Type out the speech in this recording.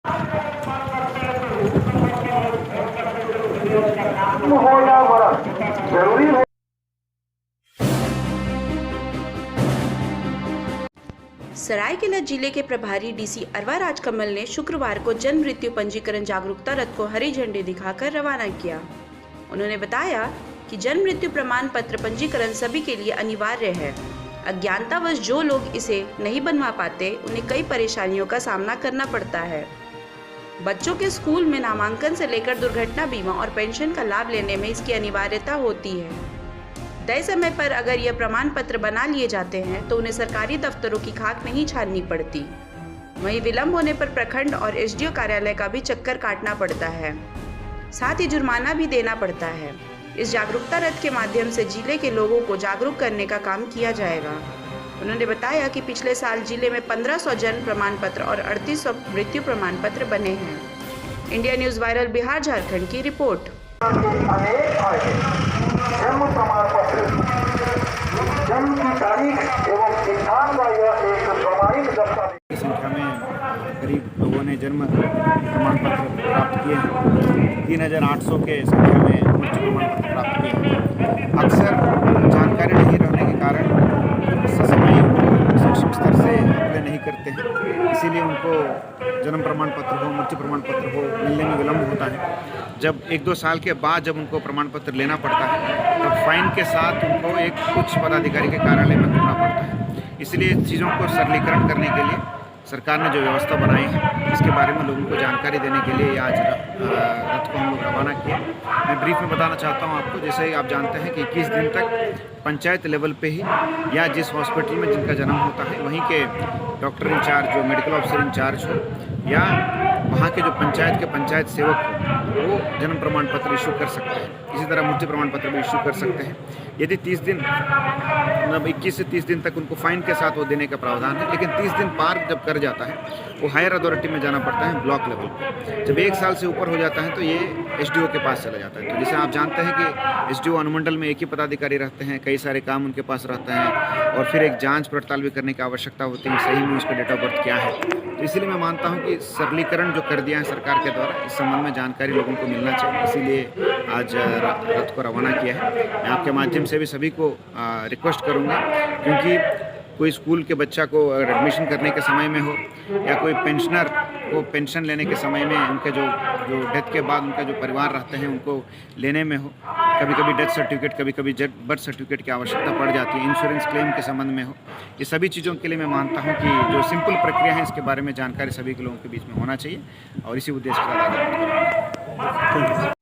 हो या मरण जरूरी है। सरायकेला जिले के प्रभारी डीसी अरवा राजकमल ने शुक्रवार को जन्म मृत्यु पंजीकरण जागरूकता रथ को हरी झंडी दिखाकर रवाना किया। उन्होंने बताया कि जन्म मृत्यु प्रमाण पत्र पंजीकरण सभी के लिए अनिवार्य है। अज्ञानतावश जो लोग इसे नहीं बनवा पाते उन्हें कई परेशानियों का सामना करना पड़ता है। बच्चों के स्कूल में नामांकन से लेकर दुर्घटना बीमा और पेंशन का लाभ लेने में इसकी अनिवार्यता होती है। तय समय पर अगर यह प्रमाण पत्र बना लिए जाते हैं तो उन्हें सरकारी दफ्तरों की खाक नहीं छाननी पड़ती। वहीं विलंब होने पर प्रखंड और एसडीओ कार्यालय का भी चक्कर काटना पड़ता है, साथ ही जुर्माना भी देना पड़ता है। इस जागरूकता रथ के माध्यम से जिले के लोगों को जागरूक करने का काम किया जाएगा। उन्होंने बताया कि पिछले साल जिले में 1500 जन्म प्रमाण पत्र और 3800 मृत्यु प्रमाण पत्र बने हैं। India news viral Bihar Jharkhand की रिपोर्ट। जन्म प्रमाण पत्र, जन्म की तारीख एवं स्थान का यह एक प्रमाणिक दस्तावेज की संख्या में करीब लोगों ने जन्म प्रमाण पत्र प्राप्त किए हैं। 3800 के संख्या में मृत्यु प्रमाण पत्र प्राप्त किए हैं। अक्सर जानकारी नहीं रहने के कारण ससमय शैक्षिक स्तर से अप्लाई नहीं करते हैं, इसीलिए उनको जन्म प्रमाण पत्र हो, मृत्यु प्रमाण पत्र हो, मिलने में विलम्ब होता है। जब 1-2 साल के बाद जब उनको प्रमाण पत्र लेना पड़ता है तब फाइन के साथ उनको एक उच्च पदाधिकारी के कार्यालय में घूमना पड़ता है। इसलिए चीज़ों को सरलीकरण करने के लिए सरकार ने जो व्यवस्था बनाई है इसके बारे में लोगों को जानकारी देने के लिए आज रथ को हम लोग रवाना किए। मैं ब्रीफ में बताना चाहता हूं आपको, जैसे आप जानते हैं कि 21 दिन तक पंचायत लेवल पे ही या जिस हॉस्पिटल में जिनका जन्म होता है वहीं के डॉक्टर इंचार्ज, जो मेडिकल ऑफिसर इंचार्ज हो या वहाँ के जो पंचायत के पंचायत सेवक हो, वो जन्म प्रमाण पत्र इशू कर सकते हैं। इसी तरह मृत्यु प्रमाण पत्र भी इशू कर सकते हैं। यदि 30 दिन मतलब 21 से 30 दिन तक उनको फाइन के साथ वो देने का प्रावधान है, लेकिन 30 दिन पार जब कर जाता है वो हायर अथॉरिटी में जाना पड़ता है, ब्लॉक लेवल पे। जब 1 साल से ऊपर हो जाता है तो ये एसडीओ के पास चला जाता है। तो जैसे आप जानते हैं कि एसडीओ अनुमंडल में एक ही पदाधिकारी रहते हैं, कई सारे काम उनके पास रहते हैं और फिर एक जाँच पड़ताल भी करने की आवश्यकता होती है सही में उसका डेट ऑफ बर्थ क्या है। तो इसलिए मैं मानता हूँ कि सरलीकरण जो कर दिया है सरकार के द्वारा, इस संबंध में जानकारी लोगों को मिलना चाहिए, इसीलिए आज रथ को रवाना किया है। मैं आपके माध्यम से भी सभी को रिक्वेस्ट करूँगा, क्योंकि कोई स्कूल के बच्चा को अगर एडमिशन करने के समय में हो या कोई पेंशनर को पेंशन लेने के समय में उनके जो डेथ के बाद उनका जो परिवार रहते हैं उनको लेने में हो, कभी कभी डेथ सर्टिफिकेट, कभी कभी बर्थ सर्टिफिकेट की आवश्यकता पड़ जाती है, इंश्योरेंस क्लेम के संबंध में हो, ये सभी चीज़ों के लिए मैं मानता हूँ कि जो सिंपल प्रक्रिया है इसके बारे में जानकारी सभी के लोगों के बीच में होना चाहिए और इसी उद्देश्य के साथ आगे बढ़ते हैं।